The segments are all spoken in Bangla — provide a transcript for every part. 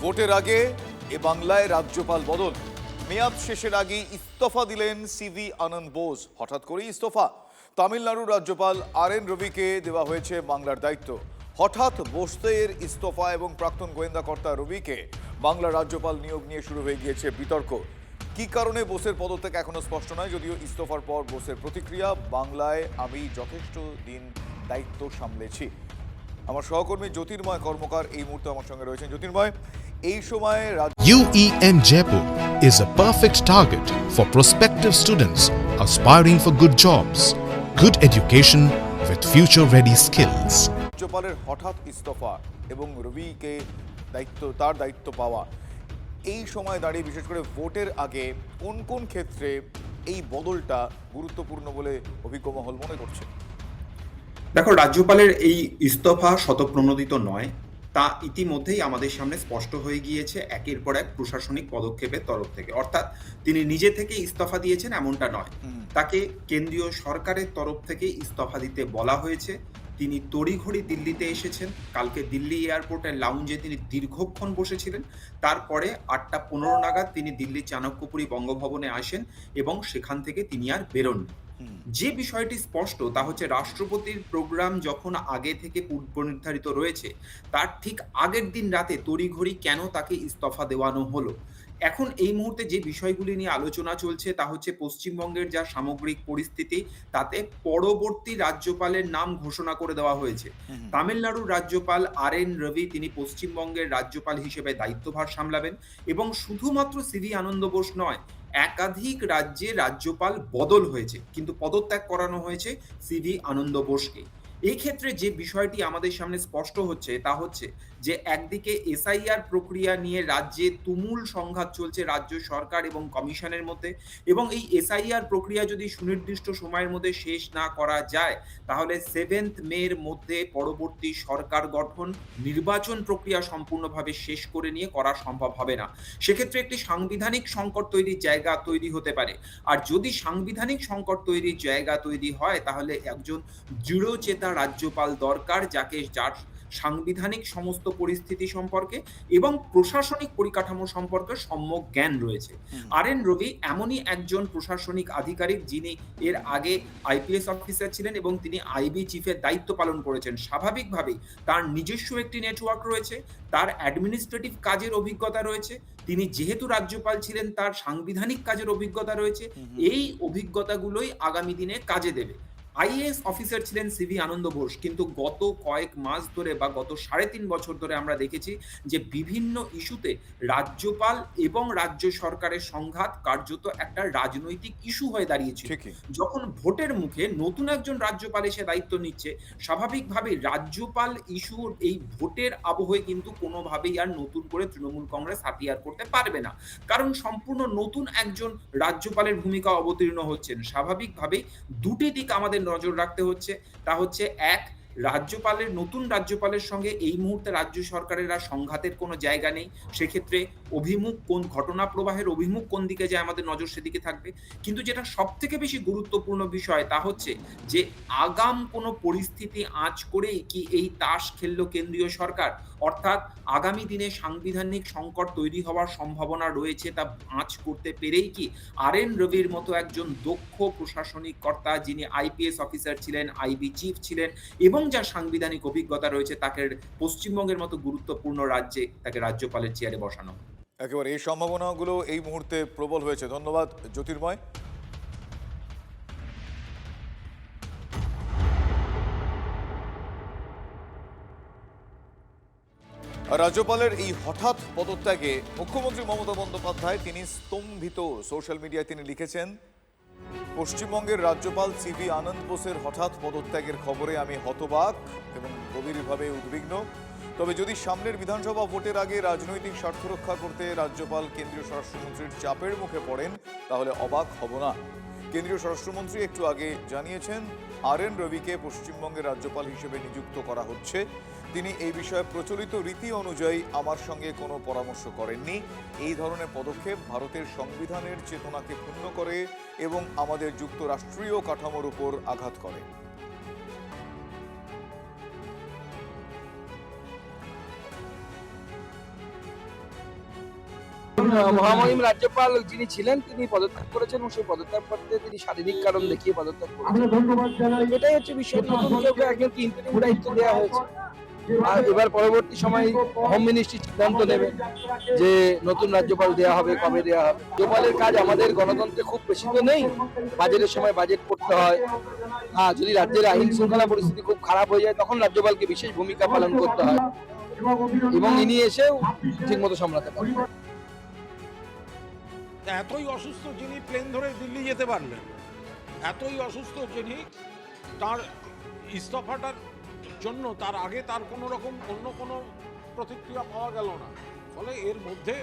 ভোটের আগে এ বাংলায় রাজ্যপাল বদল। মেয়াদ শেষের আগেই ইস্তফা দিলেন সিভি আনন্দ বোস। হঠাৎ করেই ইস্তফা। তামিলনাড়ুর রাজ্যপাল RN রবিকে দেওয়া হয়েছে বাংলার দায়িত্ব। হঠাৎ বোসের ইস্তফা এবং প্রাক্তন গোয়েন্দা কর্তা রবিকে বাংলার রাজ্যপাল নিয়োগ নিয়ে শুরু হয়ে গিয়েছে বিতর্ক। কি কারণে বোসের পদত্যাগ এখনো স্পষ্ট নয়, যদিও ইস্তফার পর বোসের প্রতিক্রিয়া, বাংলায় আমি যথেষ্ট দিন দায়িত্ব সামলেছি। আমার সহকর্মী জ্যোতির্ময় কর্মকার এই মুহূর্তে আমার সঙ্গে রয়েছেন। জ্যোতির্ময়, এই সময়ে UEM Jaipur is a perfect target for prospective students aspiring for good jobs, good education with future-ready skills. রাজ্যপালের হঠাৎ ইস্তফা এবং রবিকে তার দায়িত্ব পাওয়া, এই সময় দাঁড়িয়ে বিশেষ করে ভোটের আগে কোন কোন ক্ষেত্রে এই বদলটা গুরুত্বপূর্ণ বলে অভিজ্ঞ মহল মনে করছে? দেখো, রাজ্যপালের এই ইস্তফা স্বতঃপ্রণোদিত নয়, তা ইতিমধ্যেই আমাদের সামনে স্পষ্ট হয়ে গিয়েছে একের পর এক প্রশাসনিক পদক্ষেপের তরফ থেকে। অর্থাৎ তিনি নিজে থেকে ইস্তফা দিয়েছেন এমনটা নয়, তাকে কেন্দ্রীয় সরকারের তরফ থেকে ইস্তফা দিতে বলা হয়েছে। তিনি তড়িঘড়ি দিল্লিতে এসেছেন। কালকে দিল্লি এয়ারপোর্টের লাউঞ্জে তিনি দীর্ঘক্ষণ বসেছিলেন। তারপরে 8:15 নাগাদ তিনি দিল্লি চাণক্যপুরী বঙ্গভবনে আসেন এবং সেখান থেকে তিনি আর বেরোননি। যে বিষয়টি স্পষ্ট তা হচ্ছে, রাষ্ট্রপতির প্রোগ্রাম যখন আগে থেকে পূর্ব নির্ধারিত রয়েছে, তার ঠিক আগের দিন রাতে তড়িঘড়ি কেন তাকে ইস্তফা দেওয়ানো হলো। এখন এই মুহূর্তে যে বিষয়গুলি নিয়ে আলোচনা চলছে তা হচ্ছে, পশ্চিমবঙ্গের যা সামগ্রিক পরিস্থিতি, তাতে পরবর্তী রাজ্যপালের নাম ঘোষণা করে দেওয়া হয়েছে। তামিলনাড়ুর রাজ্যপাল RN রবি তিনি পশ্চিমবঙ্গের রাজ্যপাল হিসেবে দায়িত্বভার সামলাবেন এবং শুধুমাত্র সিভি আনন্দ বোস নয়, একাধিক রাজ্যে রাজ্যপাল বদল হয়েছে, কিন্তু পদত্যাগ করানো হয়েছে সিভি আনন্দ বোসকে। এই ক্ষেত্রে যে বিষয়টি আমাদের সামনে স্পষ্ট হচ্ছে তা হচ্ছে যে, একদিকে SIR প্রক্রিয়া নিয়ে রাজ্যে তুমুল সংঘাত চলছে রাজ্য সরকার এবং কমিশনের মধ্যে, এবং এই SIR প্রক্রিয়া যদি সুনির্দিষ্ট সময়ের মধ্যে শেষ না করা যায়, তাহলে 7 মের মধ্যে পরবর্তী সরকার গঠন, নির্বাচন প্রক্রিয়া সম্পূর্ণভাবে শেষ করে নিয়ে করা সম্ভব হবে না। সেক্ষেত্রে একটি সাংবিধানিক সংকট তৈরির জায়গা তৈরি হতে পারে। আর যদি সাংবিধানিক সংকট তৈরির জায়গা তৈরি হয়, তাহলে একজন দৃঢ়চেতা রাজ্যপাল দরকার, যার সাংবিধানিক সমস্ত পরিস্থিতি সম্পর্কে এবং প্রশাসনিক পরিকাঠামো সম্পর্কে সম্যক জ্ঞান রয়েছে। RN রবি এমনই একজন প্রশাসনিক আধিকারিক যিনি এর আগে IPS অফিসার ছিলেন এবং তিনি IB চিফের দায়িত্ব পালন করেছেন। স্বাভাবিকভাবেই তার নিজস্ব একটি নেটওয়ার্ক রয়েছে, তার অ্যাডমিনিস্ট্রেটিভ কাজের অভিজ্ঞতা রয়েছে, তিনি যেহেতু রাজ্যপাল ছিলেন তার সাংবিধানিক কাজের অভিজ্ঞতা রয়েছে। এই অভিজ্ঞতাগুলোই আগামী দিনে কাজে দেবে। IAS অফিসার ছিলেন সিভি আনন্দ বোস, কিন্তু গত কয়েক মাস ধরে বা গত 3.5 বছর ধরে আমরা দেখেছি যে বিভিন্ন ইস্যুতে রাজ্যপাল এবং রাজ্য সরকারের সংঘাত কার্যত একটা রাজনৈতিক ইস্যু হয়ে দাঁড়িয়েছিল। যখন ভোটের মুখে নতুন একজন রাজ্যপাল এসে দায়িত্ব নিচ্ছে, স্বাভাবিকভাবেই রাজ্যপাল ইস্যুর এই ভোটের আবহে কিন্তু কোনোভাবেই আর নতুন করে তৃণমূল কংগ্রেস হাতিয়ার করতে পারবে না, কারণ সম্পূর্ণ নতুন একজন রাজ্যপালের ভূমিকা অবতীর্ণ হচ্ছেন। স্বাভাবিকভাবেই দুটি দিক আমাদের নজর রাখতে হচ্ছে, তা হচ্ছে এক, নতুন রাজ্যপালের সঙ্গে এই মুহূর্তে রাজ্য সরকারের আর সংঘাতের কোনো জায়গা নেই। সেক্ষেত্রে ঘটনা প্রবাহের অভিমুখ কোন দিকে যায় আমাদের নজর সেদিকে থাকবে। কিন্তু যেটা সবথেকে বেশি গুরুত্বপূর্ণ বিষয় তা হচ্ছে যে, আগাম কোনো পরিস্থিতি আঁচ করেই কি এই তাস খেললো কেন্দ্রীয় সরকার, অর্থাৎ আগামী দিনে সাংবিধানিক সংকট তৈরি হওয়ার সম্ভাবনা রয়েছে তা আঁচ করতে পেরেই কি RN রবির মতো একজন দক্ষ প্রশাসনিক কর্তা, যিনি IPS অফিসার ছিলেন, IB চিফ ছিলেন এবং যার সাংবিধানিক অভিজ্ঞতা রয়েছে, তাকে পশ্চিমবঙ্গের মতো গুরুত্বপূর্ণ রাজ্যে তাকে রাজ্যপালের চেয়ারে বসানো। একেবারে এই সম্ভাবনাগুলো এই মুহূর্তে প্রবল হয়েছে। ধন্যবাদ জ্যোতির্ময়। রাজ্যপালের এই হঠাৎ পদত্যাগে মুখ্যমন্ত্রী মমতা বন্দ্যোপাধ্যায় তিনি স্তম্ভিত। সোশ্যাল মিডিয়ায় তিনি লিখেছেন, পশ্চিমবঙ্গের রাজ্যপাল সিভি আনন্দ বোসের হঠাৎ পদত্যাগের খবরে আমি হতবাক এবং গভীরভাবে উদ্বিগ্ন। তবে যদি সামনের বিধানসভা ভোটের আগে রাজনৈতিক স্বার্থ রক্ষা করতে রাজ্যপাল কেন্দ্রীয় স্বরাষ্ট্রমন্ত্রীর চাপের মুখে পড়েন, তাহলে অবাক হব না। কেন্দ্রীয় স্বরাষ্ট্রমন্ত্রী একটু আগে জানিয়েছেন RN রবিকে পশ্চিমবঙ্গের রাজ্যপাল হিসেবে নিযুক্ত করা হচ্ছে। তিনি এই বিষয়ে প্রচলিত রীতি অনুযায়ী আমার সঙ্গে কোনো পরামর্শ করেননি। এই ধরনের পদক্ষেপ ভারতের সংবিধানের চেতনাকে ক্ষুণ্ণ করে এবং আমাদের যুক্তরাষ্ট্রীয় কাঠামোর উপর আঘাত করে। মহামহিম রাজ্যপাল যিনি ছিলেন তিনি পদত্যাগ করেছেন এবং সেই পদত্যাগ করতে তিনি শারীরিক কারণ দেখিয়ে পদত্যাগ করেছেন। এটাই হচ্ছে বিষয়। নতুন কেউ একজনকে ইন্টারিম দায়িত্ব দেওয়া হয়েছে, আর এবার পরবর্তী সময় হোম মিনিস্ট্রি সিদ্ধান্ত নেবে যে নতুন রাজ্যপাল দেওয়া হবে, কবে দেওয়া হবে। রাজ্যপালের কাজ আমাদের গণতন্ত্রে খুব বেশি তো নেই, বাজেটের সময় বাজেট করতে হয়। হ্যাঁ, যদি রাজ্যের আইন শৃঙ্খলা পরিস্থিতি খুব খারাপ হয়ে যায় তখন রাজ্যপালকে বিশেষ ভূমিকা পালন করতে হয় এবং ইনি এসেও ঠিকমতো সামলাতে পারেন। এতই অসুস্থ যিনি প্লেন ধরে দিল্লি যেতে পারলেন, এতই অসুস্থ যিনি, তার ইস্তফাটার জন্য তার আগে তার কোনো রকম অন্য কোনো প্রতিক্রিয়া পাওয়া গেল না। ফলে এর মধ্যে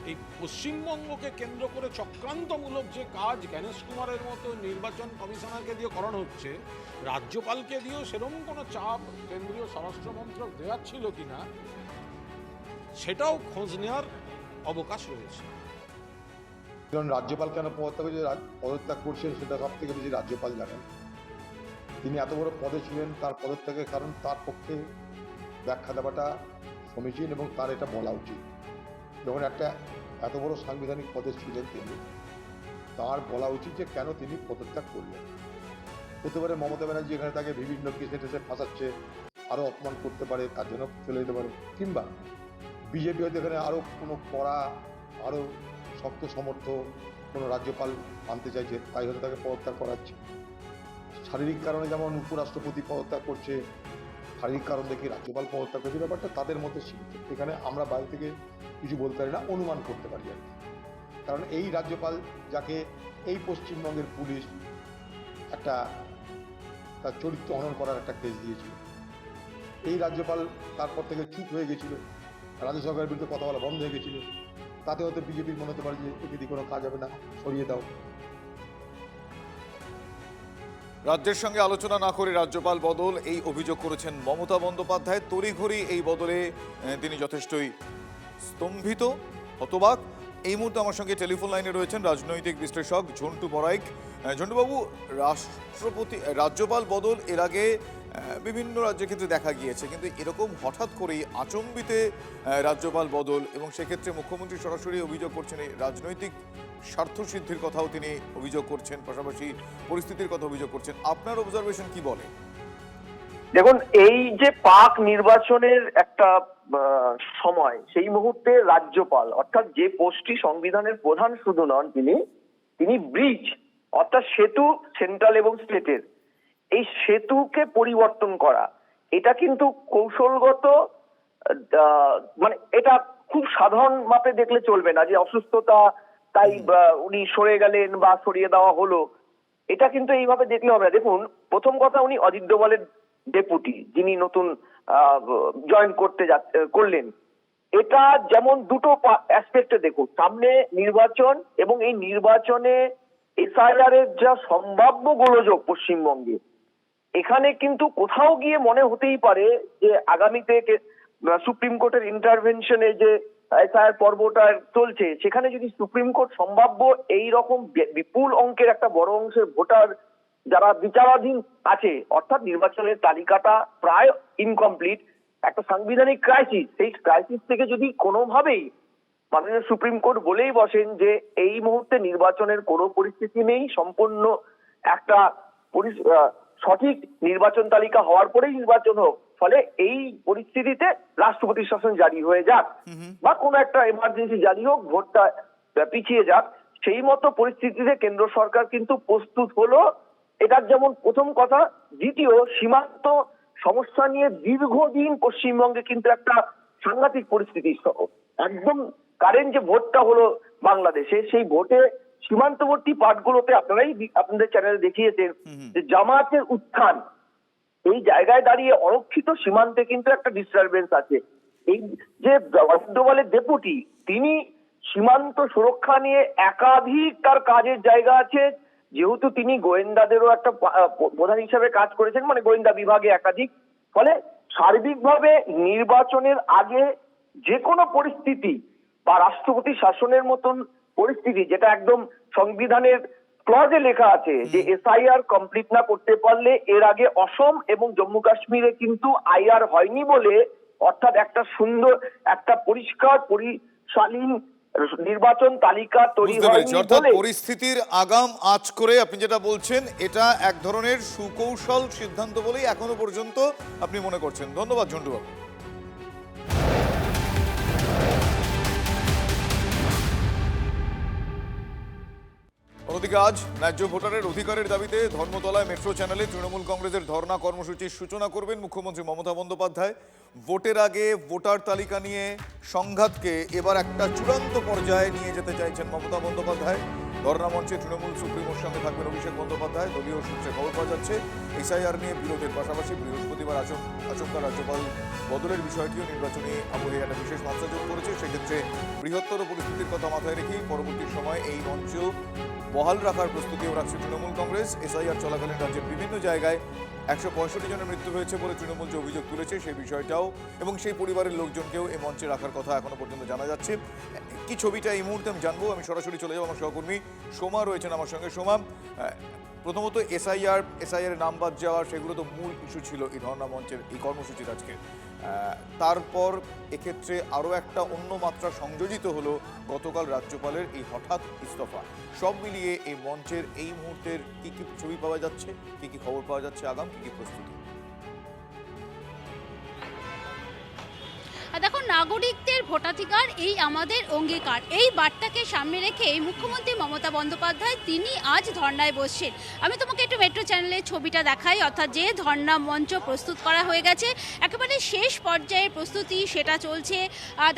এই পশ্চিমবঙ্গকে কেন্দ্র করে চক্রান্তমূলক যে কাজ জ্ঞানেশ কুমারের মতো নির্বাচন কমিশনারকে দিয়ে করানো হচ্ছে, রাজ্যপালকে দিয়েও সেরকম কোনো চাপ কেন্দ্রীয় স্বরাষ্ট্র মন্ত্রক দেওয়ার ছিল কিনা সেটাও খোঁজ নেওয়ার অবকাশ রয়েছে। কারণ রাজ্যপাল কেন পদত্যাগ করছেন সেটা সব থেকে বেশি রাজ্যপাল জানেন। তিনি এত বড় পদে ছিলেন, তার পদত্যাগের কারণ তার পক্ষে ব্যাখ্যা দেওয়াটা সমীচীন এবং তার এটা বলা উচিত। যখন একটা এত বড় সাংবিধানিক পদে ছিলেন তিনি, তার বলা উচিত যে কেন তিনি পদত্যাগ করলেন। হতে পারে মমতা ব্যানার্জি এখানে তাকে বিভিন্ন কেসে টেসে ফাঁসাচ্ছে, আরও অপমান করতে পারে, তার জন্য চলে যেতে পারে। কিংবা বিজেপি হয়তো এখানে আরও কোনো কড়া, আরও শক্ত সমর্থ কোনো রাজ্যপাল আনতে চাইছে, তাই হয়তো তাকে পদত্যাগ করাচ্ছে। শারীরিক কারণে যেমন উপরাষ্ট্রপতি পদত্যাগ করছে, শারীরিক কারণ দেখে রাজ্যপাল পদত্যাগ করছে, ব্যাপারটা তাদের মধ্যে সীমিত। এখানে আমরা বাইরে থেকে কিছু বলতে পারি না, অনুমান করতে পারি আর কি। কারণ এই রাজ্যপাল যাকে এই পশ্চিমবঙ্গের পুলিশ একটা তার চরিত্র হনন করার একটা কেস দিয়েছিল, এই রাজ্যপাল তারপর থেকে চুপ হয়ে গেছিল, রাজ্য সরকারের বিরুদ্ধে কথা বলা বন্ধ হয়ে গেছিল। তাতে হয়তো বিজেপির মনে হতে পারে যে একে দিয়ে কোনো কাজ হবে না, সরিয়ে দাও। রাজ্যের সঙ্গে আলোচনা না করে রাজ্যপাল বদল, এই অভিযোগ করেছেন মমতা বন্দ্যোপাধ্যায়। তড়িঘড়ি এই বদলে তিনি যথেষ্টই স্তম্ভিত, হতবাক। এই মুহূর্তে আমার সঙ্গে টেলিফোন লাইনে রয়েছেন রাজনৈতিক বিশ্লেষক ঝন্টু বড়াইক। ঝন্টুবাবু, রাজ্যপাল বদল এর আগে বিভিন্ন রাজ্যের ক্ষেত্রে দেখা গিয়েছে, কিন্তু এরকম হঠাৎ করেই আচম্বিতে রাজ্যপাল বদল, এবং সেক্ষেত্রে মুখ্যমন্ত্রী সরাসরি অভিযোগ করছেন এই রাজনৈতিক স্বার্থসিদ্ধির কথাও তিনি অভিযোগ করছেন, পাশাপাশি পরিস্থিতির কথা অভিযোগ করছেন। আপনার অবজারভেশন কি বলে? দেখুন, এই যে পাক নির্বাচনের একটা সময়, সেই মুহূর্তে রাজ্যপাল অর্থাৎ যে পোস্টটি সংবিধানের প্রধান শুধু নন, তিনি ব্রিজ অর্থাৎ সেতু সেন্ট্রাল এবং স্টেটের, এই সেতুকে পরিবর্তন করা, এটা কিন্তু কৌশলগত, মানে এটা খুব সাধারণ মাপে দেখলে চলবে না যে অসুস্থতা তাই উনি সরে গেলেন বা সরিয়ে দেওয়া হলো, এটা কিন্তু এইভাবে দেখলে হবে না। দেখুন, প্রথম কথা, উনি অজিত ডোভালের ডেপুটি যিনি নতুন জয়েন করলেন, এটা যেমন দুটো অ্যাসপেক্টে দেখুন। সামনে নির্বাচন এবং এই নির্বাচনে এসআইআর এর যা সম্ভাব্য গোলযোগ পশ্চিমবঙ্গে, এখানে কিন্তু কোথাও গিয়ে মনে হতেই পারে যে আগামীতে সুপ্রিম কোর্টের ইন্টারভেনশনে যে এসআইআর পর্বটা চলছে, সেখানে যদি সুপ্রিম কোর্ট সম্ভাব্য এই রকম বিপুল অঙ্কের একটা বড় অংশের ভোটার যারা বিচারাধীন আছে, অর্থাৎ নির্বাচনের তালিকাটা প্রায় ইনকমপ্লিট, একটা সাংবিধানিক ক্রাইসিস, সেই ক্রাইসিস থেকে যদি কোনোভাবেই মাননীয় সুপ্রিম কোর্ট বলেই বসেন যে এই মুহূর্তে নির্বাচনের কোনো পরিস্থিতি নেই, সম্পূর্ণ একটা সঠিক নির্বাচন তালিকা হওয়ার পরেই নির্বাচন হোক, ফলে এই পরিস্থিতিতে রাষ্ট্রপতির শাসন জারি হয়ে যাক বা কোনো একটা এমার্জেন্সি জারি হোক, ভোটটা পিছিয়ে যাক, সেই মতো পরিস্থিতিতে কেন্দ্র সরকার কিন্তু প্রস্তুত হলো। এটার যেমন প্রথম কথা। দ্বিতীয়, সীমান্ত সমস্যা নিয়ে দীর্ঘদিন পশ্চিমবঙ্গে কিন্তু একটা সাংঘাতিক পরিস্থিতি, একদম কারেন্ট যে ভোটটা হলো বাংলাদেশে, সেই ভোটে সীমান্তবর্তী পাঠগুলোতে আপনাদের চ্যানেলে দেখিয়েছেন যে জামায়াতের উত্থান, এই জায়গায় দাঁড়িয়ে অরক্ষিত সীমান্তে কিন্তু একটা ডিস্টারবেন্স আছে। এই যে ডোভালের ডেপুটি, তিনি সীমান্ত সুরক্ষা নিয়ে একাধিক তার কাজের জায়গা আছে, যেহেতু তিনি গোয়েন্দাদেরও একটা প্রধান হিসাবে কাজ করেছেন, মানে গোয়েন্দা বিভাগে একাধিক, ফলে সার্বিকভাবে নির্বাচনের আগে যে কোনো পরিস্থিতি বা রাষ্ট্রপতি শাসনের মতন পরিস্থিতি, যেটা একদম সংবিধানের ক্লজে লেখা আছে যে এসআইআর কমপ্লিট না করতে পারলে, এর আগে অসম এবং জম্মু কাশ্মীরে কিন্তু আইআর হয়নি বলে, অর্থাৎ একটা সুন্দর, একটা পরিষ্কার পরিশালীন নির্বাচন তালিকা তৈরি বুঝতে পেরেছি, হয়নি অর্থাৎ বলে পরিস্থিতির আগাম আঁচ করে আপনি যেটা বলছেন এটা এক ধরনের সুকৌশল সিদ্ধান্ত বলেই এখনো পর্যন্ত আপনি মনে করছেন। ধন্যবাদ ঝন্টু বাবু। অন্যদিকে আজ ন্যায্য ভোটারের অধিকারের দাবিতে ধর্মতলায় মেট্রো চ্যানেলে তৃণমূল কংগ্রেসের ধর্ণা কর্মসূচির সূচনা করবেন মুখ্যমন্ত্রী মমতা বন্দ্যোপাধ্যায়। ভোটের আগে ভোটার তালিকা নিয়ে সংঘাতকে এবার একটা চূড়ান্ত পর্যায়ে নিয়ে যেতে চাইছেন মমতা বন্দ্যোপাধ্যায়। ধর্ণা মঞ্চে তৃণমূল সুপ্রিমোর সঙ্গে থাকবেন অভিষেক বন্দ্যোপাধ্যায়। দলীয় সূত্রে খবর পাওয়া যাচ্ছে এসআইআর নিয়ে বিরোধের পাশাপাশি বৃহস্পতিবার আচমকা রাজ্যপাল বদলের বিষয়টিও নির্বাচনী আবহে একটা বিশেষ মাত্রা যোগ করেছে। সেক্ষেত্রে বৃহত্তর পরিস্থিতির কথা মাথায় রেখেই পরবর্তী সময় এই মঞ্চ বহাল রাখার প্রস্তুতিও রাখছে তৃণমূল কংগ্রেস। এসআইআর চলাকালীন রাজ্যের বিভিন্ন জায়গায় 165 জনের মৃত্যু হয়েছে বলে তৃণমূল যে অভিযোগ তুলেছে সেই বিষয়টাও এবং সেই পরিবারের লোকজনকেও এই মঞ্চে রাখার কথা এখনো পর্যন্ত জানা যাচ্ছে। কি ছবিটা এই মুহূর্তে আমি জানবো, আমি সরাসরি চলে যাবো, আমার সহকর্মী সোমা রয়েছেন আমার সঙ্গে। সোমা, প্রথমত এসআইআর নাম বাদ যাওয়া সেগুলো তো মূল ইস্যু ছিল এই ধর্ণা মঞ্চের এই কর্মসূচির আজকে। তারপর এক্ষেত্রে আরও একটা অন্য মাত্রা সংযোজিত হলো গতকাল রাজ্যপালের এই হঠাৎ ইস্তফা। সব মিলিয়ে এই মঞ্চের এই মুহূর্তের কি কি ছবি পাওয়া যাচ্ছে, কি কি খবর পাওয়া যাচ্ছে, আগাম কি কি প্রস্তুতি? দেখো, নাগরিকদের ভোটাধিকার এই আমাদের অঙ্গীকার, এই বার্তাকে সামনে রেখে মুখ্যমন্ত্রী মমতা বন্দ্যোপাধ্যায় তিনি আজ ধর্নায় বসছেন। আমি তোমাকে একটু মেট্রো চ্যানেলের ছবিটা দেখাই, অর্থাৎ যে ধর্না মঞ্চ প্রস্তুত করা হয়ে গেছে, একেবারে শেষ পর্যায়ের প্রস্তুতি সেটা চলছে।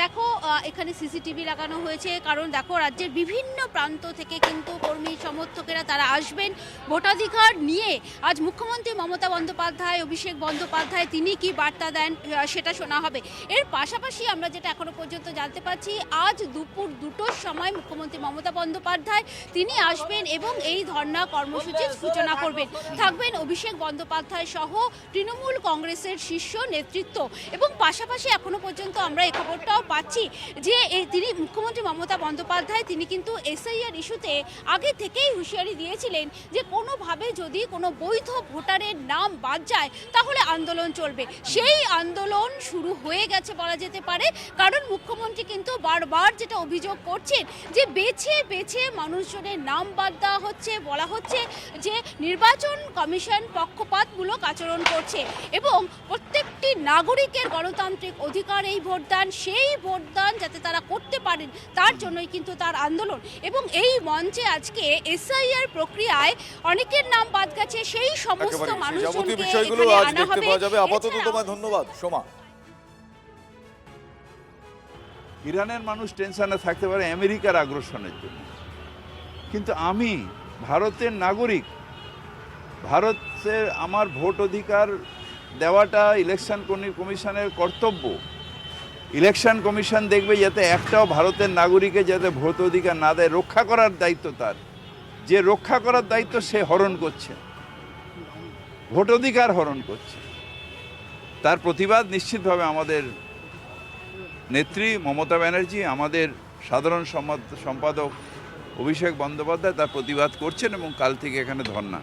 দেখো, এখানে সিসিটিভি লাগানো হয়েছে, কারণ দেখো রাজ্যের বিভিন্ন প্রান্ত থেকে কিন্তু কর্মী সমর্থকেরা তারা আসবেন ভোটাধিকার নিয়ে। আজ মুখ্যমন্ত্রী মমতা বন্দ্যোপাধ্যায়, অভিষেক বন্দ্যোপাধ্যায় তিনি কি বার্তা দেন সেটা শোনা হবে। এর পাশাপাশি আমরা যেটা এখনো পর্যন্ত জানতে পারছি, আজ দুপুর 2টোর সময় মুখ্যমন্ত্রী মমতা বন্দ্যোপাধ্যায় তিনি আসবেন এবং এই ধর্ণা কর্মসূচির সূচনা করবেন। থাকবেন অভিষেক বন্দ্যোপাধ্যায় সহ তৃণমূল কংগ্রেসের শীর্ষ নেতৃত্ব এবং পাশাপাশি এখনো পর্যন্ত আমরা এই খবরটাও পাচ্ছি যে তিনি মুখ্যমন্ত্রী মমতা বন্দ্যোপাধ্যায় তিনি কিন্তু এসআইআর ইস্যুতে আগে থেকেই হুঁশিয়ারি দিয়েছিলেন যে কোনোভাবে যদি কোনো বৈধ ভোটারের নাম বাদ যায় তাহলে আন্দোলন চলবে। সেই আন্দোলন শুরু হয়ে গেছে বলা যেতে পারে, কারণ মুখ্যমন্ত্রী কিন্তু বারবার যেটা অভিযোগ করছেন যে বেছে বেছে মানুষজনের নাম বাদ দেওয়া হচ্ছে, বলা হচ্ছে যে নির্বাচন কমিশন পক্ষপাতমূলক আচরণ করছে এবং প্রত্যেকটি নাগরিকের গণতান্ত্রিক অধিকার এই ভোটদান, সেই ভোটদান যাতে তারা করতে পারেন তার জন্যই কিন্তু তার আন্দোলন। এবং এই মঞ্চে আজকে এসআইআর প্রক্রিয়ায় অনেকের নাম বাদ গেছে, সেই সমস্ত মানুষজনকে বিষয়গুলো এখানে আজ আনা দেখতে হবে। পাওয়া যাবে। আপাতত তোমায় ধন্যবাদ সোমা। ইরানের মানুষ টেনশনে থাকতে পারে আমেরিকার আগ্রাসনের জন্য, কিন্তু আমি ভারতের নাগরিক, ভারতের আমার ভোট অধিকার দেওয়াটা ইলেকশন কমিশনের কর্তব্য। ইলেকশন কমিশন দেখবে যাতে একটাও ভারতের নাগরিকে যাতে ভোট অধিকার না দেয়, রক্ষা করার দায়িত্ব তার। যে রক্ষা করার দায়িত্ব সে হরণ করছে, ভোট অধিকার হরণ করছে। তার প্রতিবাদ নিশ্চিতভাবে আমাদের নেত্রী মমতা ব্যানার্জি, আমাদের সাধারণ সম্পাদক অভিষেক বন্দ্যোপাধ্যায় তার প্রতিবাদ করছেন এবং কাল থেকে এখানে ধর্ণা।